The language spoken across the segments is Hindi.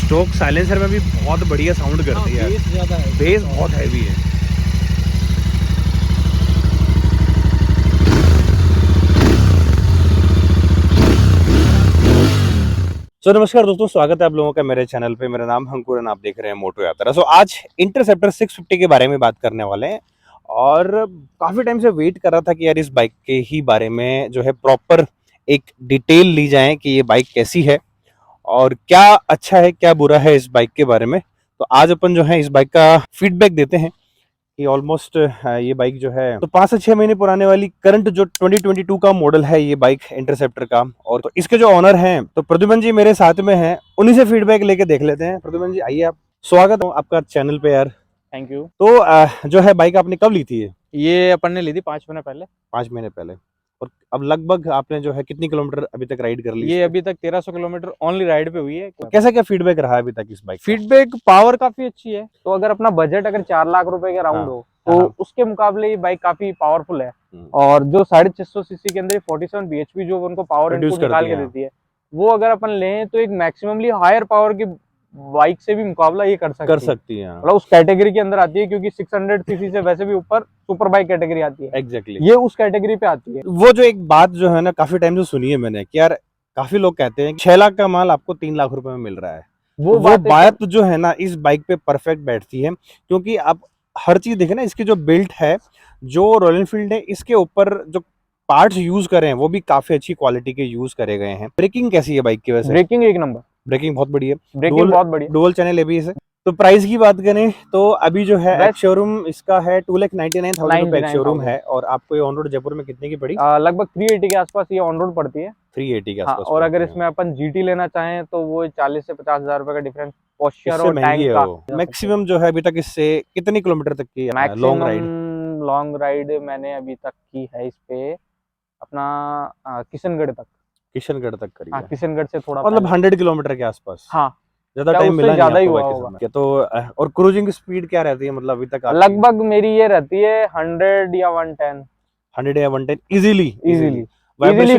स्टॉक साइलेंसर में भी बहुत बढ़िया साउंड करती है। बेस ज़्यादा है, बेस बहुत हैवी है। नमस्कार दोस्तों, स्वागत है आप लोगों का मेरे चैनल पे। मेरा नाम अंकुर है, आप देख रहे हैं मोटो यात्रा। आज इंटरसेप्टर 650 के बारे में बात करने वाले हैं और काफ़ी टाइम से वेट कर रहा था कि यार इस बाइक के ही बारे में जो है प्रॉपर एक डिटेल ली जाए कि ये बाइक कैसी है और क्या अच्छा है क्या बुरा है इस बाइक के बारे में। तो आज अपन जो है इस बाइक का फीडबैक देते हैं कि ऑलमोस्ट ये बाइक जो है तो 5 से 6 महीने पुराने वाली करंट जो 2022 का मॉडल है ये बाइक इंटरसेप्टर का। और तो इसके जो ऑनर हैं तो प्रद्युमन जी मेरे साथ में हैं, उन्हीं से फीडबैक लेके देख लेते हैं। प्रद्युमन जी आइए, आप स्वागत है आपका चैनल पे यार। Thank you. तो जो है बाइक आपने कब ली थी? ये अपन ने ली थी 5 महीने पहले। 5 महीने पहले। और अब लगभग आपने जो है कितनी किलोमीटर अभी तक राइड कर ली? ये अभी तक 1300 किलोमीटर ओनली राइड पे हुई है। तो कैसा क्या फीडबैक रहा अभी तक इस बाइक? फीडबैक पावर काफी अच्छी है। तो अगर अपना बजट अगर 4 लाख रुपए के राउंड हो तो उसके मुकाबले ये बाइक काफी पावरफुल है। और जो 650 सीसी के अंदर 47 bhp जो उनको पावर इनपुट निकाल के देती है, वो अगर अपन लें तो एक मैक्सिममली हायर पावर की बाइक से भी मुकाबला ये कर सकती है। मतलब उस कैटेगरी के अंदर आती है, क्योंकि 600 सीसी से वैसे भी ऊपर सुपर बाइक कैटेगरी आती है। एग्जैक्टली ये उस कैटेगरी पे आती है। वो जो एक बात जो है ना काफी टाइम से सुनी है मैंने कि यार काफी लोग कहते हैं 6 लाख का माल आपको 3 लाख रुपए में मिल रहा है। वो बात जो है ना इस बाइक पे परफेक्ट बैठती है, क्योंकि आप हर चीज देखें ना, इसकी जो बिल्ट है, जो रॉयल एनफील्ड है, इसके ऊपर जो पार्ट्स यूज करे हैं वो भी काफी अच्छी क्वालिटी के यूज करे गए हैं। ब्रेकिंग कैसी है बाइक की? वैसे ब्रेकिंग एक नंबर, ब्रेकिंग बहुत बढ़िया, ब्रेकिंग बहुत बढ़िया, डुअल चैनल एबीएस है। तो प्राइस की बात करें तो अभी जो है एक्स शोरूम इसका है 2,99,000 रुपए एक्स शोरूम है। और आपको ये ऑन रोड जयपुर में कितने की पड़ी? लगभग 380 के आसपास ये ऑन रोड पड़ती है। 380 के आसपास। और अगर इसमें अपन जीटी लेना चाहें तो वो 40 से 50,000 रुपए का डिफरेंस पोस्चर और टैंक का। मैक्सिमम जो है अभी तक इससे कितनी किलोमीटर तक की लॉन्ग राइड? लॉन्ग राइड मैंने अभी तक की है इस पे अपना किशनगढ़ तक। किशनगढ़ तक करी है? किशनगढ़ से थोड़ा मतलब 100 किलोमीटर के आसपास। हाँ, ज्यादा टाइम मिला नहीं ज्यादा ही आपको हुआ होगा। तो और क्रूजिंग स्पीड क्या रहती है मतलब अभी तक? लगभग मेरी ये रहती है 100 या 110। 100 या 110 इजीली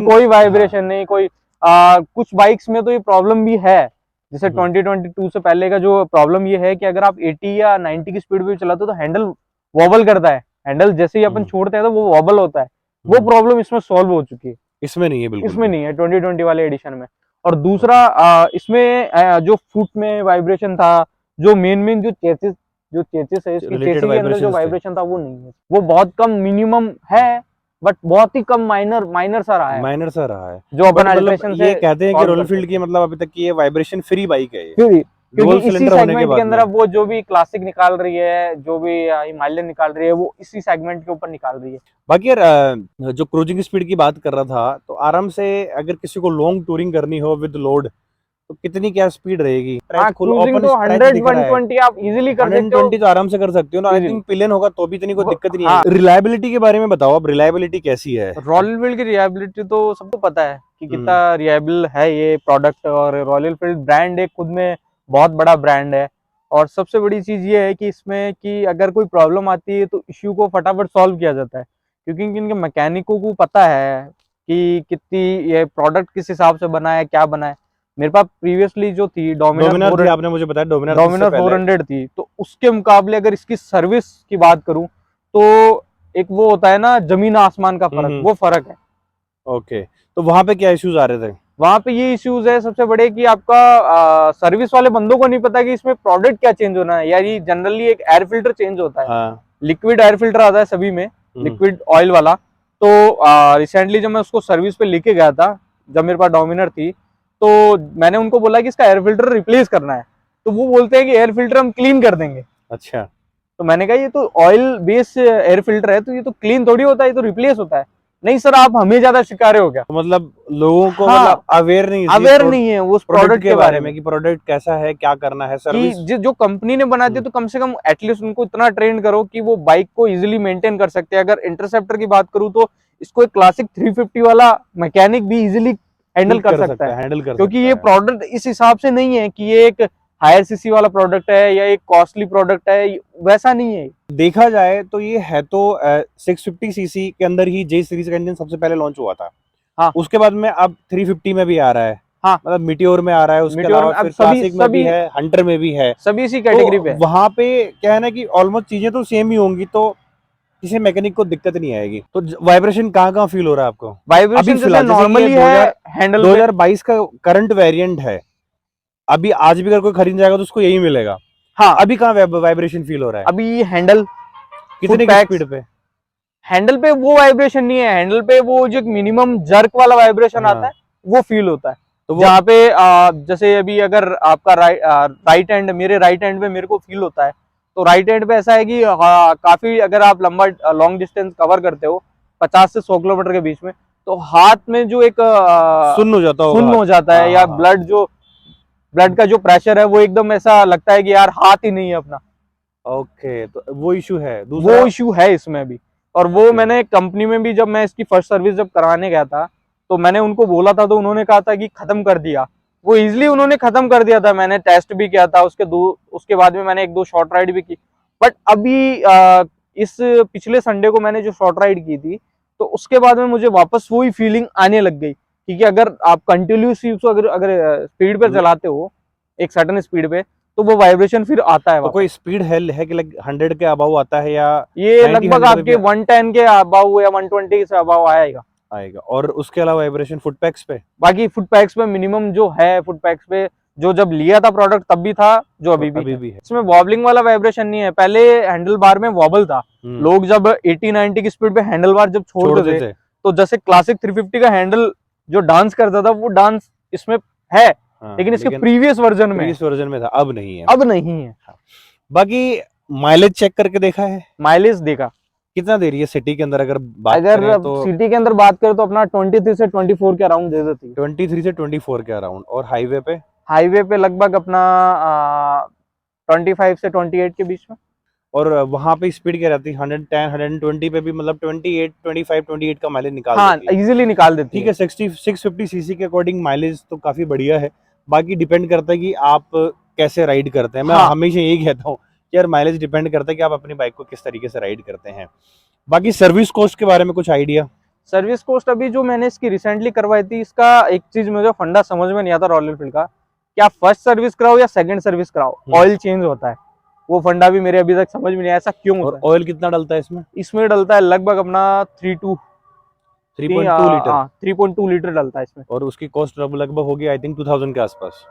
कोई वाइब्रेशन नहीं, कोई कुछ बाइक्स में तो ये प्रॉब्लम भी है। जैसे 2022 से पहले का जो प्रॉब्लम ये है कि अगर आप 80 या 90 की स्पीड पे चलाते हो तो हैंडल वॉबल करता है। हैंडल जैसे ही अपन छोड़ते हैं तो वो वॉबल होता है। वो प्रॉब्लम इसमें सॉल्व हो चुकी है। इसमें नहीं है, बिल्कुल इसमें नहीं है 2020 वाले एडिशन में। और दूसरा इसमें जो फुट में वाइब्रेशन था, जो मेन जो चेसिस है, इसकी चेसिस के अंदर जो वाइब्रेशन था वो नहीं है। वो बहुत कम मिनिमम है, बट बहुत ही कम माइनर सा रहा है जो अपन अल्ट्रेशन से। ये कहते हैं कि रॉयल एनफील्ड की मतलब अभी तक की ये वाइब्रेशन फ्री बाइक है ये। क्योंकि इसी सेगमेंट के अंदर अब वो जो भी क्लासिक निकाल रही है, जो भी हिमालयन निकाल रही है, वो इसी सेगमेंट के ऊपर निकाल रही है। बाकी यार जो क्रूजिंग स्पीड की बात कर रहा था, तो आराम से अगर किसी को लॉन्ग टूरिंग करनी हो विद लोड तो कितनी क्या स्पीड रहेगी? क्रूजिंग तो 100-120 आप इजीली कर सकते हो। 120 तो आराम से कर सकते हो ना। आई थिंक पिलियन होगा तो भी इतनी कोई दिक्कत नहीं है। रिलायबिलिटी के बारे में बताओ, अब रिलायबिलिटी कैसी है? रॉयल एनफील्ड की रिलायबिलिटी तो सबको पता है कि कितना रिलायबल है ये प्रोडक्ट। और रॉयल एनफील्ड ब्रांड एक खुद में बहुत बड़ा ब्रांड है। और सबसे बड़ी चीज ये है कि इसमें कि अगर कोई प्रॉब्लम आती है तो इश्यू को फटाफट सॉल्व किया जाता है, क्योंकि इनके मैकेनिकों को पता है कि कितनी ये प्रोडक्ट किस हिसाब से बना है, क्या बना है। मेरे पास प्रीवियसली जो थी डोमिनर आपने मुझे बताया डोमिनर 400 थी, तो उसके मुकाबले अगर इसकी सर्विस की बात करूं तो एक वो होता है ना जमीन आसमान का फर्क, वो फर्क है। ओके, तो वहां पे क्या इश्यूज आ रहे थे? वहां पे ये इश्यूज है सबसे बड़े कि आपका सर्विस वाले बंदों को नहीं पता कि इसमें प्रोडक्ट क्या चेंज होना है। यार ये जनरली एक एयर फिल्टर चेंज होता है। लिक्विड एयर फिल्टर आता है सभी में, लिक्विड ऑयल वाला। तो रिसेंटली जब मैं उसको सर्विस पे लेके गया था, जब मेरे पास डोमिनर थी, तो मैंने उनको बोला कि इसका एयर फिल्टर रिप्लेस करना है। तो वो बोलते हैं कि एयर फिल्टर हम क्लीन कर देंगे। अच्छा। तो मैंने कहा ये तो ऑयल बेस्ड एयर फिल्टर है, तो ये तो क्लीन थोड़ी होता है, ये तो रिप्लेस होता है। नहीं सर, आप हमें ज्यादा शिकारे हो गया। मतलब लोगों को मतलब अवेयर नहीं है उस प्रोडक्ट के बारे में कि प्रोडक्ट कैसा है, क्या करना है, सर्विस जो कंपनी ने बना दिया, तो कम से कम एटलीस्ट उनको इतना ट्रेन करो कि वो बाइक को इजीली मेंटेन कर सकते हैं। अगर इंटरसेप्टर की बात करूं तो इसको एक क्लासिक 350 वाला मैकेनिक भी इजीली हैंडल कर सकता है, क्योंकि ये प्रोडक्ट इस हिसाब से नहीं है कि ये एक हायर सीसी वाला प्रोडक्ट है या एक कॉस्टली प्रोडक्ट है, वैसा नहीं है। देखा जाए तो ये है तो 650 सीसी के अंदर ही जे सीरीज का इंजन सबसे पहले लॉन्च हुआ था। उसके बाद में अब 350 में भी आ रहा है। हाँ। मतलब मीटियोर में आ रहा है, उसके Meteor में अलावा अब फिर सभी क्लासिक में भी सभी है, हंटर में भी है। सभी इसी कैटेगरी पे तो है। वहां पे क्या है ना कि ऑलमोस्ट चीजें तो सेम ही होंगी, तो किसी मैकेनिक को दिक्कत नहीं आएगी। तो वाइब्रेशन कहाँ कहाँ फील हो रहा है आपको अभी वाइब्रेशन जैसे फिलहाल? जैसे कि ये नॉर्मली है हैंडल पे। 2022 का करंट वेरिएंट है, अभी आज भी अगर कोई खरीद जाएगा तो उसको यही मिलेगा। हाँ, अभी कहाँ वाइब्रेशन फील हो रहा है? अभी हैंडल, फुट कितने की पैक्स, स्पीड पे? हैंडल पे वो वाइब्रेशन नहीं है, हैंडल पे वो जो मिनिमम जर्क वाला वाइब्रेशन आता हाँ, है वो फील होता है। तो वो जहाँ पे जैसे अभी अगर आपका राइट हैंड, मेरे राइट हैंड पे मेरे को फील होता है, तो राइट हैंड पे ऐसा है कि काफी अगर आप लंबा लॉन्ग डिस्टेंस कवर करते हो 50 से 100 किलोमीटर के बीच में, तो हाथ में जो एक सुन्न हो जाता होगा सुन्न हाथ। हो जाता हाँ है, या हाँ हाँ। ब्लड का जो प्रेशर है वो एकदम ऐसा लगता है कि यार हाथ ही नहीं है अपना। ओके, तो वो इशू है वो दूसरा। इशू है इसमें भी। और वो ओके, मैंने कंपनी में भी, जब मैं इसकी फर्स्ट सर्विस जब कराने गया था, तो मैंने उनको बोला था, तो उन्होंने कहा था कि खत्म कर दिया। वो इजिली उन्होंने खत्म कर दिया था। मैंने टेस्ट भी किया था उसके बाद में मैंने एक दो शॉर्ट राइड भी की। बट अभी इस पिछले संडे को मैंने जो शॉर्ट राइड की थी, तो उसके बाद में मुझे वापस वही फीलिंग आने लग गई, क्योंकि अगर आप कंटिन्यूसली उसको अगर अगर स्पीड पे चलाते हो एक सर्टेन स्पीड पे, तो वो वाइब्रेशन फिर आता है तो कोई वापस। स्पीड है कि लाइक 100 के अबाउ आता है या ये 90 लगभग 100 पे भी आपके 110 के अबाव या 120 से अबाव आएगा। आएगा? और उसके अलावा वाइब्रेशन फुट पैक्स पे? बाकी फुट पैक्स पे मिनिमम जो है, फुट पैक्स पे जो जब लिया था प्रोडक्ट तब भी था, जो और अभी भी अभी है। भी है? इसमें वॉबलिंग वाला वाइब्रेशन नहीं है। पहले हैंडल बार में वॉबल था। लोग जब 80-90 की स्पीड पे हैंडल बार जब छोड़ते छोड़ते थे, थे। तो जैसे क्लासिक 350 का हैंडल जो डांस करता था, वो डांस इसमें है, हाँ, लेकिन इसके लेकिन प्रीवियस वर्जन में है, प्रीवियस वर्जन में था, अब नहीं है। अब नहीं है। हाँ। बाकी माइलेज चेक करके देखा है माइलेज देखा, कितना दे रही है सिटी के अंदर अगर बात अगर करें तो? सिटी के अंदर बात करें तो अपना 23 से 24 के अराउंड दे देती है। 23 से 24 के अराउंड। और हाईवे पे? हाईवे पे लगभग अपना 25 से 28 के बीच में। और वहां पे स्पीड क्या रहती है? 110 120 पे भी मतलब 28 25 28 का माइलेज निकाल हाँ, देती है। इजीली निकाल देती ठीक है। है, 650 सीसी के अकॉर्डिंग माइलेज तो काफी बढ़िया है। बाकी डिपेंड करता है कि आप कैसे राइड करते हैं। मैं हाँ, हमेशा यही कहता हूँ कि यार माइलेज डिपेंड करता है कि आप अपनी बाइक को किस तरीके से राइड करते हैं। बाकी सर्विस कॉस्ट के बारे में कुछ आइडिया? सर्विस कॉस्ट अभी जो मैंने इसकी रिसेंटली करवाई थी, इसका एक चीज मुझे फंडा समझ में नहीं आता रॉयल एनफील्ड का, कि आप फर्स्ट सर्विस कराओ या सेकंड सर्विस कराओ, ऑयल चेंज होता है। वो फंडा भी मेरे अभी तक समझ में नहीं आया, ऐसा क्यों और होता है। ऑयल कितना डलता है इसमें? इसमें डलता है लगभग अपना 3.2 लीटर। 3.2 लीटर डलता है इसमें। और उसकी कॉस्ट लगभग होगी आई थिंक 2000 के आसपास।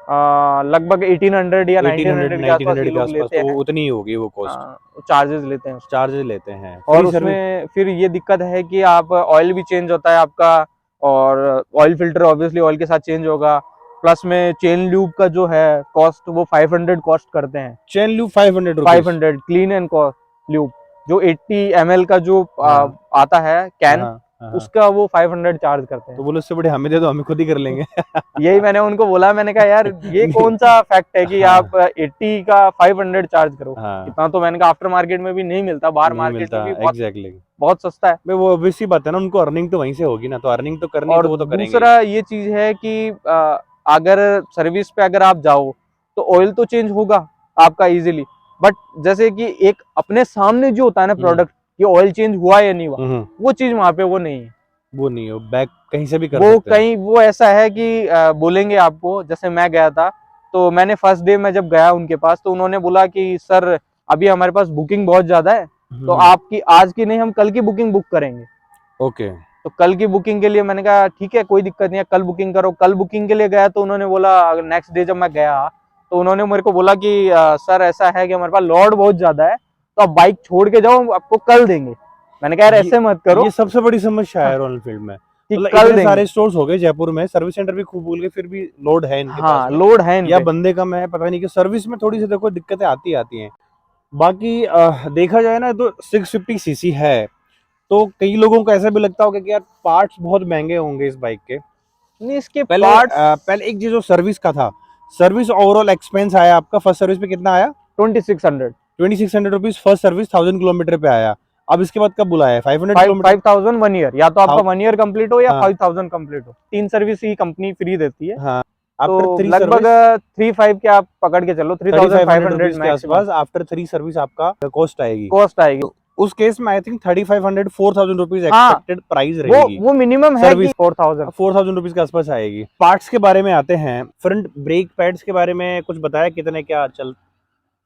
लगभग 1800 या 1800 1900 के आसपास ये 1900 के लोग आसपास, लेते तो हैं। उतनी ही होगी वो कॉस्ट। चार्जेस लेते हैं उसके। चार्जेस लेते हैं। और फ्री सर्विस? उसमें फिर ये दिक्कत है कि आप ऑयल भी चेंज होता है आपका, और ऑयल फिल्टर ऑब्वियसली ऑयल के साथ चेंज होगा। प्लस में चेन ल्यूब का जो है कॉस्ट, वो 500 कॉस्ट करते हैं। Chain loop 500 rupees? 500 clean and lube, जो 80 ml का जो हाँ आता है कैन, हाँ हाँ। उसका वो 500 चार्ज करते तो हैं। बोलो उससे बड़े हमें दे दो, हमें खुद ही कर लेंगे। यही मैंने उनको बोला, मैंने कहा यार ये नहीं, कौन सा फैक्ट है कि हाँ आप 80 का 500 चार्ज करो। हाँ, इतना तो मैंने कहा आफ्टर मार्केट में भी नहीं मिलता, बाहर नहीं मार्केट में मिलता भी बहुत एग्जैक्टली। बहुत सस्ता है। भाई वो ऑब्वियस सी बात है ना, उनको अर्निंग तो वहीं से होगी ना, तो अर्निंग तो करनी है और तो वो तो करेंगे ही। दूसरा ये चीज है कि अगर सर्विस पे अगर आप जाओ, तो ऑयल तो चेंज होगा आपका इजीली, बट जैसे कि एक अपने सामने जो होता है ना प्रोडक्ट, ये ऑयल चेंज हुआ या नहीं हुआ, वो चीज वहां पे वो नहीं है। वो नहीं हो, बैक कहीं से भी कर वो सकते हैं। कहीं वो ऐसा है कि बोलेंगे आपको, जैसे मैं गया था, तो मैंने फर्स्ट डे में जब गया उनके पास, तो उन्होंने बोला कि सर अभी हमारे पास बुकिंग बहुत ज्यादा है, तो आपकी आज की नहीं, हम कल की बुकिंग बुक करेंगे। ओके। तो कल की बुकिंग के लिए मैंने कहा ठीक है, कोई दिक्कत नहीं है, कल बुकिंग करो। कल बुकिंग के लिए गया, तो उन्होंने बोला, नेक्स्ट डे जब मैं गया, तो उन्होंने मेरे को बोला कि सर ऐसा है कि हमारे पास लोड बहुत ज्यादा है, तो आप बाइक छोड़ के जाओ, हम आपको कल देंगे। मैंने कहा यार ऐसे मत करो। ये सबसे बड़ी समस्या हाँ, है रॉयल एनफील्ड में। कि मतलब कल इतने देंगे। सारे स्टोर्स हो गए जयपुर में, सर्विस सेंटर भी खूब बोल गए, फिर भी लोड है इनके पास हाँ, में, लोड है इन या पे। बंदे कम है, पता नहीं कि सर्विस में थोड़ी सी देखो दिक्कतें आती आती हैं। बाकी देखा जाए ना तो 650 सीसी है, तो कई लोगों को ऐसा भी लगता होगा कि यार पार्ट्स बहुत महंगे होंगे इस बाइक के। नहीं, इसके पहले पार्ट्स पहले एक चीज जो सर्विस का था, सर्विस ओवरऑल एक्सपेंस आया आपका फर्स्ट सर्विस पे कितना आया? 2600, 2600 रुपीज फर्स्ट सर्विस, 1000 किलोमीटर पे आया। अब इसके बाद कब बुलाया है? 500 किलोमीटर। 5000 1 ईयर, या तो आपका 1 ईयर कंप्लीट हो या हाँ 5000 कंप्लीट हो। 3 सर्विस ही कंपनी फ्री देती है। हाँ। तो आफ्टर 3 लगभग सर्विस 3.5 के आप पकड़ के चलो, 3500 3500 रुपीज के मैक्सिमम आसपास आफ्टर 3 सर्विस आपका कॉस्ट आएगी। कॉस्ट आएगी। उस केस में आई थिंक 3500 4000 रुपीज हाँ, एक्सपेक्टेड प्राइस रहेगी। वो मिनिमम है कि सर्विस 4000। 4000 रुपीज के आसपास आएगी। पार्ट्स के बारे में आते हैं, फ्रंट ब्रेक पैड्स के बारे में कुछ बताया कितने क्या चल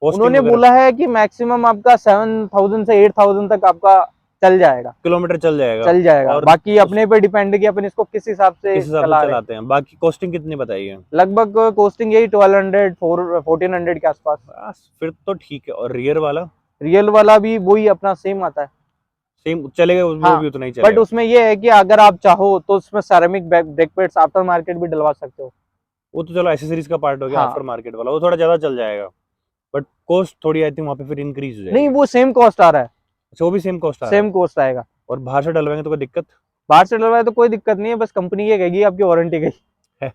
कॉस्टिंग उन्होंने वगैरह? बोला है कि मैक्सिमम आपका 7000 से 8000 तक आपका चल जाएगा, किलोमीटर चल जाएगा। चल जाएगा। और बाकी अपने पे डिपेंड है कि अपन इसको किस हिसाब से किस हिसाब से चला रहे हैं। चलाते हैं। बाकी कॉस्टिंग कितनी बताई है? लगभग कॉस्टिंग यही 1200 1400 के आसपास। बस फिर तो ठीक है। और रियर वाला रियल वाला भी वही अपना सेम आता है। सेम चलेगा, वो हाँ, भी उतना ही बट चलेगा। उसमें ये है कि अगर आप चाहो तो उसमें ceramic brake pads after market भी डलवा सकते हो। वो तो चलो एसेसरीज का पार्ट हो गया, हाँ, आफ्टर मार्केट वाला वो थोड़ा ज्यादा चल जाएगा, बट कॉस्ट थोड़ी आई थिंक वहाँ पे फिर इंक्रीज हो नहीं जाएगी। वो सेम कॉस्ट आ रहा है, अच्छा, वो भी सेम कॉस्ट आ रहा सेम कॉस्ट आएगा। है। और बाहर से डलवाएंगे तो कोई दिक्कत? बाहर से डलवाए तो कोई दिक्कत नहीं है, बस कंपनी ये कहेगी आपकी वारंटी गई।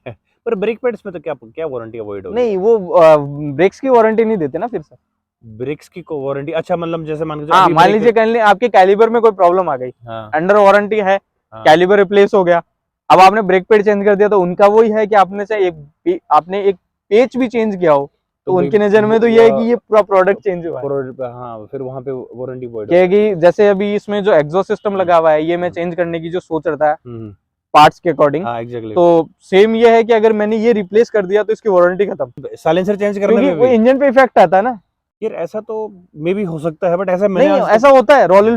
पर ब्रेक पैड्स में तो क्या क्या वारंटी अवॉइड होगी? नहीं, वो ब्रेक्स की वारंटी नहीं देते ना फिर से। ब्रेक्स की वारंटी? अच्छा, मतलब जैसे मान के हाँ, अभी मान brake लीजिए कल आपके कैलिबर में कोई प्रॉब्लम आ गई, हाँ अंडर वारंटी है, हाँ कैलिबर रिप्लेस हो गया, अब आपने ब्रेक पैड चेंज कर दिया, तो उनका वही है कि आपने एक पेच भी चेंज किया हो, तो भाई उनकी नजर में तो ये है कि ये पूरा प्रोडक्ट चेंज हुआ है। हाँ, फिर वहाँ पे वारंटी वॉइड क्या है कि जैसे अभी इसमें जो एग्जॉस्ट सिस्टम लगा हुआ है, ये मैं चेंज करने की जो सोच रहा था हम्म, पार्ट्स के अकॉर्डिंग, हाँ एग्जैक्टली। तो सेम ये है कि अगर मैंने ये रिप्लेस कर दिया तो इसकी वारंटी खत्म, साइलेंसर चेंज करने क्योंकि में वो भी इंजन पे इफेक्ट आता है ना। यार ऐसा तो मे भी हो सकता है, बट ऐसा मैंने नहीं, आज तक ऐसा होता है। रॉयल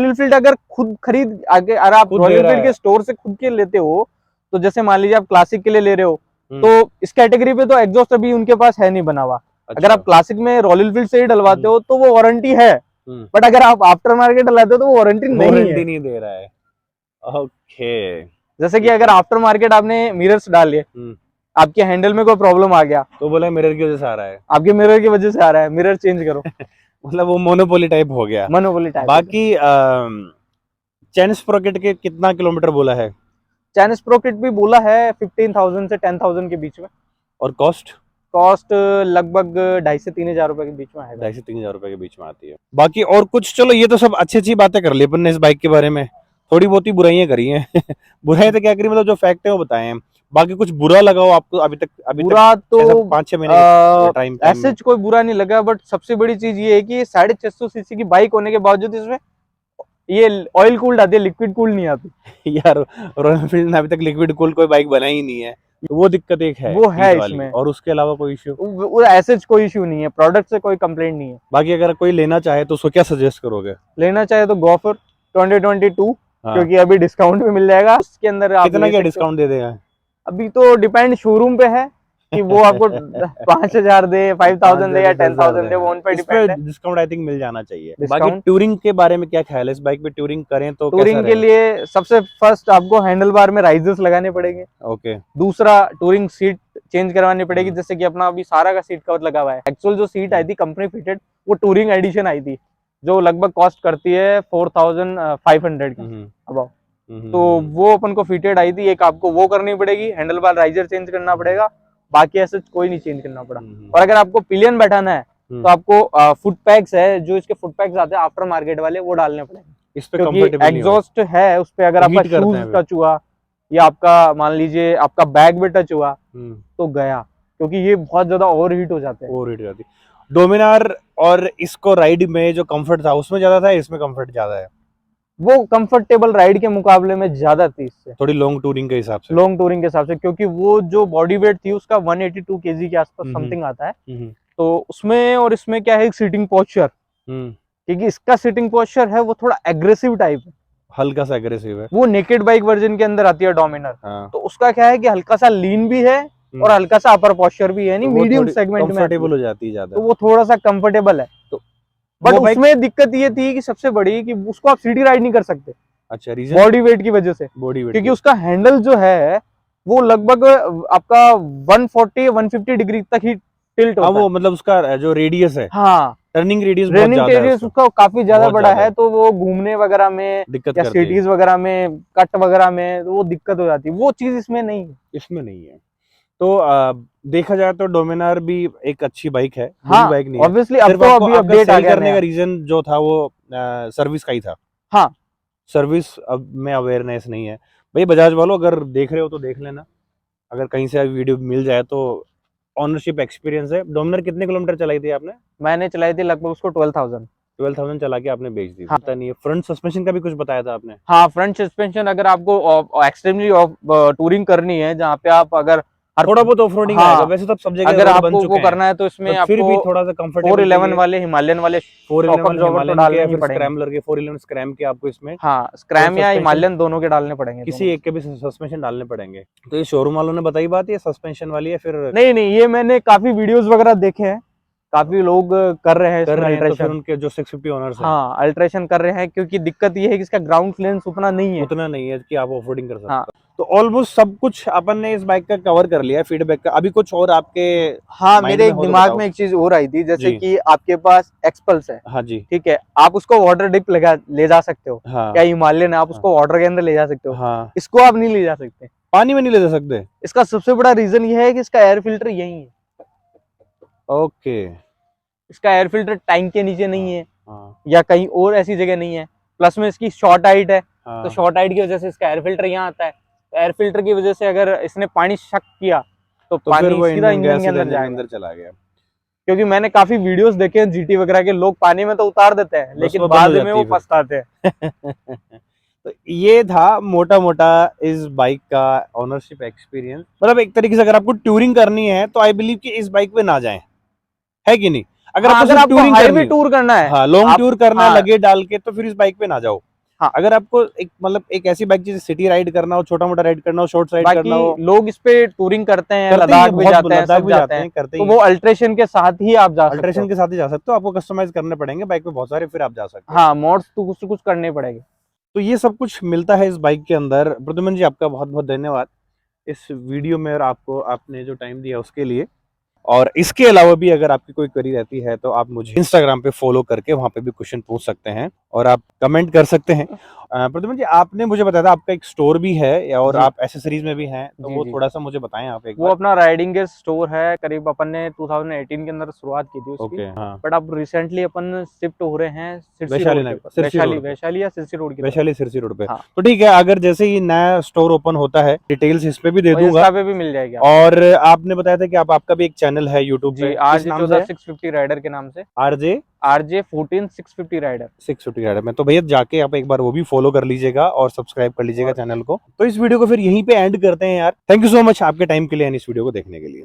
एनफील्ड अगर खुद खरीद आगे, अगर आप खुद रॉयल दे रहा एनफील्ड है। के स्टोर से खुद के लेते हो, तो जैसे मान लीजिए आप क्लासिक के लिए ले रहे हो, हम्म, तो इस कैटेगरी पे तो एग्जॉस्ट अभी उनके पास है नहीं बना हुआ। अगर अच्छा। आप क्लासिक में रॉयल एनफील्ड से ही डलवाते हो तो वो वारंटी है, हम्म, बट अगर आप आफ्टर मार्केट डलाते हो तो वो वारंटी नहीं है। वारंटी नहीं दे रहा है। ओके। जैसे कि ठीक अगर है। आफ्टर मार्केट आपने मिरर्स डाल लिए, हम्म, आपके हैंडल में कोई प्रॉब्लम आ गया, तो बोला मिरर की वजह से आ रहा है। आपके मिरर की वजह से आ रहा है, मिरर चेंज करो। मतलब वो मोनोपोली टाइप हो गया। Monopoly type. बाकी चैन स्प्रोकेट के कितना किलोमीटर बोला है? चाइनीज स्प्रोकेट भी बोला है 15,000 से 10,000 के बीच में। और कॉस्ट? कॉस्ट लगभग 2,500 से 3,000 रुपए के बीच में आएगा। 2,500 से 3,000 रुपए के बीच में आती है। बाकी और कुछ, चलो ये तो सब अच्छी अच्छी बातें कर ली अपन ने इस बाइक के बारे में, थोड़ी बहुत ही बुराइयां करी हैं। बुराइयां तो क्या करी, मतलब जो फैक्ट है वो बताए हैं। बाकी कुछ बुरा लगा हो आपको अभी तक बुरा तो 5-6 महीने के टाइम ऐसे कोई बुरा नहीं लगा, बट सबसे बड़ी चीज ये है कि 650 सीसी की बाइक होने के बावजूद इसमें ये ऑयल कूल्ड आती है, लिक्विड कूल्ड नहीं आती। यार रॉयल एनफील्ड ने अभी तक लिक्विड कूल कोई बाइक बनाई ही नहीं है, तो वो दिक्कत एक है वो है हीट वाली। इसमें। और उसके अलावा कोई इश्यू? वो ऐसे कोई इश्यू नहीं है, प्रोडक्ट से कोई कंप्लेंट नहीं है। बाकी अगर कोई लेना चाहे तो उसको क्या सजेस्ट करोगे? लेना चाहे तो गो फॉर 2022, हाँ। क्योंकि अभी डिस्काउंट में मिल जाएगा, उसके अंदर आप कितना ले क्या सकते हो। डिस्काउंट दे देगा? अभी तो डिपेंड शोरूम पे है कि वो आपको 5,000 दे, 5,000 दे या 10,000 दे, वो उन पे इस पे डिपेंड है। डिस्काउंट आई थिंक मिल जाना चाहिए। बाकी डिस्काउंट टूरिंग के बारे में क्या ख्याल है? इस बाइक पे टूरिंग करें तो कैसा टूरिंग के रहेगा? लिए सबसे फर्स्ट आपको हैंडल बार में राइजर्स लगाने पड़ेंगे। ओके। दूसरा, टूरिंग सीट चेंज करवानी पड़ेगी, हम्म। जैसे कि अपना अभी सारा का सीट कवर लगा हुआ है। एक्चुअल जो सीट आई थी कंपनी फिटेड, वो टूरिंग एडिशन आई थी, जो लगभग कॉस्ट करती है 4,500 का अबाउ। तो वो अपन को फिटेड आई थी, एक आपको वो करनी पड़ेगी, हैंडल बार राइजर चेंज करना पड़ेगा, बाकी ऐसे कोई नहीं चेंज करना पड़ा। और अगर आपको पिलियन बैठाना है तो आपको फुट पैक्स है, जो इसके फुट पैक्स आते हैं आफ्टर मार्केट वाले, वो डालने पड़ेंगे, इस पे क्योंकि कंफर्टेबल नहीं होगा। एग्जॉस्ट है उस पे, अगर आपका हीट करते शूज हैं टच हुआ या आपका मान लीजिए आपका बैग भी टच हुआ हम्म, तो गया, क्योंकि ये बहुत ज्यादा ओवर हीट हो जाते हैं। ओवर हीट जाती। डोमिनार और इसको राइड में जो कंफर्ट था उसमें ज्यादा था, इसमें कंफर्ट ज्यादा है? वो कंफर्टेबल राइड के मुकाबले में ज्यादा थी इससे, थोड़ी लॉन्ग टूरिंग के हिसाब से। लॉन्ग टूरिंग के हिसाब से, क्योंकि वो जो बॉडी वेट थी उसका 182 केजी के आसपास हम्म, समथिंग आता है। हम्म, तो उसमें और इसमें क्या है, सीटिंग पोस्चर, हम्म, क्योंकि इसका सीटिंग पोस्चर है वो थोड़ा एग्रेसिव टाइप है, हल्का सा एग्रेसिव है। वो नेकेड बाइक वर्जन के अंदर आती है डोमिनर, हाँ। तो उसका क्या है कि हल्का सा लीन भी है और हल्का सा अपर पोस्चर भी है, यानी तो वो मीडियम थोड़ी सेगमेंट में आती कंफर्टेबल है, हो जाती है ज्यादा। तो वो थोड़ा सा कंफर्टेबल है। तो बट वो बाइक, उसमें दिक्कत ये थी कि सबसे बड़ी कि उसको आप सीढ़ी राइड नहीं कर सकते, अच्छा रीजन? बॉडी वेट की वजह से, बॉडी वेट क्योंकि उसका हैंडल जो है वो लगभग आपका 140-150 डिग्री तक ही टिल्ट हाँ, होता है। वो मतलब उसका जो रेडियस है, हाँ, टर्निंग रेडियस बहुत रनिंग ज्यादा है रेडियस उसका। उसका काफी ज्यादा बहुत बड़ा ज्यादा है, है। तो वो घूमने वगैरह में दिक्कत या करती है। सिटीज वगैरह में, कट वगैरह में, तो वो दिक्कत हो जाती है, वो चीज इसमें नहीं है। इसमें नहीं है। तो देखा जाए तो डोमिनार भी एक अच्छी बाइक है, बुरी हाँ, बाइक नहीं है। ऑब्वियसली अब सिर्फ तो आपको अभी आपका अपडेट आ सेल गया करने का नया। रीजन जो था वो सर्विस का ही था। हाँ, सर्विस अब में अवेयरनेस नहीं है। भाई बजाज वालों, अगर देख रहे हो तो देख लेना, अगर कहीं से वीडियो मिल जाए तो। ऑनरशिप एक्सपीरियंस है। डोमिनार कितने किलोमीटर चलाई थी आपने? मैंने चलाई थी लगभग उसको 12,000। 12,000 चला के आपने बेच दी। हाँ। पता नहीं है। फ्रंट सस्पेंशन का भी कुछ बताया था आपने? हाँ, फ्रंट सस्पेंशन अगर आपको एक्सट्रीमली टूरिंग करनी है, जहाँ पे आप अगर थोड़ा बहुत ऑफ रोडिंग हाँ, आएगा, वैसे तो अब सब जगह अगर रोड बन आपको चुके वो हैं, करना है तो इसमें बट फिर आपको भी थोड़ा सा कंफर्टेबल 411 वाले हिमालयन वाले शॉक 411 वाले अब्जॉर्बर तो हिमालयन के डालने या ही फिर पड़ेंगे। स्क्रैम्बलर के 411 स्क्रैम के आपको इसमें हाँ, फ्रंट स्क्रैम या सस्पेंशन हिमालयन दोनों के डालने पड़ेंगे, किसी दोनों। एक के भी सस्पेंशन डालने पड़ेंगे। तो ये शोरूम वालों ने बताई बात, ये सस्पेंशन वाली है फिर नहीं नहीं, ये मैंने काफी वीडियोस वगैरह देखे हैं, काफी लोग कर रहे हैं कर इसमें रहे हैं, तो फिर अल्ट्रेशन। उनके जो 650 ओनर्स हैं हाँ, अल्ट्रेशन कर रहे हैं, क्योंकि दिक्कत ये है कि इसका ग्राउंड क्लियरेंस उतना नहीं है। उतना नहीं है कि आप ऑफ रोडिंग कर सकते हाँ। हो। तो ऑलमोस्ट सब कुछ अपन ने इस बाइक का कवर कर लिया है, फीडबैक का। अभी कुछ और आपके हाँ, माइंड मेरे में एक हो तो दिमाग बताओ। में एक चीज और आई थी, जैसे जी। कि आपके पास एक्सपल्स है, हाँ जी। ठीक है, आप उसको वाटर डिप ले जा सकते हो, हाँ या हिमालयन है आप हाँ उसको वाटर के अंदर ले जा सकते हो, हाँ, इसको आप नहीं ले जा सकते। पानी में नहीं ले जा सकते। इसका सबसे बड़ा रीजन ये है कि इसका एयर फिल्टर यही है, ओके। इसका एयर फिल्टर टैंक के नीचे नहीं है, हाँ या कहीं और ऐसी जगह नहीं है। प्लस में इसकी शॉर्ट हाइट है, तो हाँ, शॉर्ट हाइट की वजह से इसका एयर फिल्टर यहाँ आता है। तो एयर फिल्टर की वजह से अगर इसने पानी शक किया तो तो फिर पानी वो सीधा इंजन इंजन गैस के सीधा अंदर इंजन के जाएगा। अंदर चला गया। क्योंकि मैंने काफी वीडियोस देखे हैं जीटी वगैरह के, लोग पानी में तो उतार देते हैं, बस लेकिन वो बंद बाद हो में जाती वो है फिर। पछताते हैं। तो ये था मोटा मोटा इस बाइक का ओनरशिप एक्सपीरियंस। मतलब एक तरीके से अगर आपको टूरिंग करनी है तो आई बिलीव कि इस बाइक पे ना जाएं, है कि नहीं? अगर हाँ, आपको अगर सिर्फ आपको टूरिंग करनी हाईवे है, टूर करना है, हाँ लॉन्ग आप टूर करना है हाँ, लगे डाल के, तो फिर इस बाइक पे ना जाओ। हाँ। अगर आपको एक मतलब एक ऐसी बाइक जिसे सिटी राइड करना हो, छोटा मोटा राइड करना हो, शॉर्ट राइड करना हो, बाकी लोग इस पे टूरिंग करते हैं, करते ही लद्दाख हैं, भी बहुत जाते हैं, लद्दाख सब भी जाते जाते हैं, हैं, करते तो ही वो हैं। अल्ट्रेशन के साथ ही आप जा सकते अल्ट्रेशन हो। के साथ ही जा सकते हो, आपको कस्टमाइज करने पड़ेंगे बाइक पे बहुत सारे, फिर आप जा सकते हो। हाँ, मोड्स तो कुछ कुछ करने पड़ेंगे। तो ये सब कुछ मिलता है इस बाइक के अंदर। प्रद्युमन जी आपका बहुत बहुत धन्यवाद इस वीडियो में और आपको आपने जो टाइम दिया उसके लिए। और इसके अलावा भी अगर आपकी कोई क्वेरी रहती है तो आप मुझे इंस्टाग्राम पे फॉलो करके वहां पे भी क्वेश्चन पूछ सकते हैं और आप कमेंट कर सकते हैं। प्रद्युमन जी आपने मुझे बताया था आपका एक स्टोर भी है और जी। आप एसेसरीज में भी हैं, तो जी वो जी, थोड़ा सा मुझे बताएं आप एक वो बार। अपना राइडिंग के स्टोर है, करीब अपन ने 2018 के अंदर शुरुआत की थी उसकी। ओके। हाँ, बट अब रिसेंटली अपन शिफ्ट हो रहे हैं सिरसी वैशाली रोड के नहीं, ऊपर, सिरसी वैशाली रोड पे, वैशाली या सिरसी रोड की तरफ। वैशाली सिरसी रोड पे। हाँ, तो ठीक है, अगर जैसे ही नया स्टोर ओपन होता है डिटेल्स इस पे भी दे और दूंगा। इंस्टा पे भी मिल जाएगी आपको। और आपने बताया था कि आपका भी एक चैनल है यूट्यूब जी, पे, किस आरजे नाम से 14 है? 650 राइडर के नाम से, आरजे आरजे 14 650 राइडर। 650 गाइड में। तो भैया जाके आप एक बार वो भी फॉलो कर लीजिएगा और सब्सक्राइब कर लीजिएगा और चैनल को। तो इस वीडियो को फिर यहीं पे एंड करते हैं यार। थैंक यू सो मच आपके टाइम के लिए एंड इस वीडियो को देखने के लिए।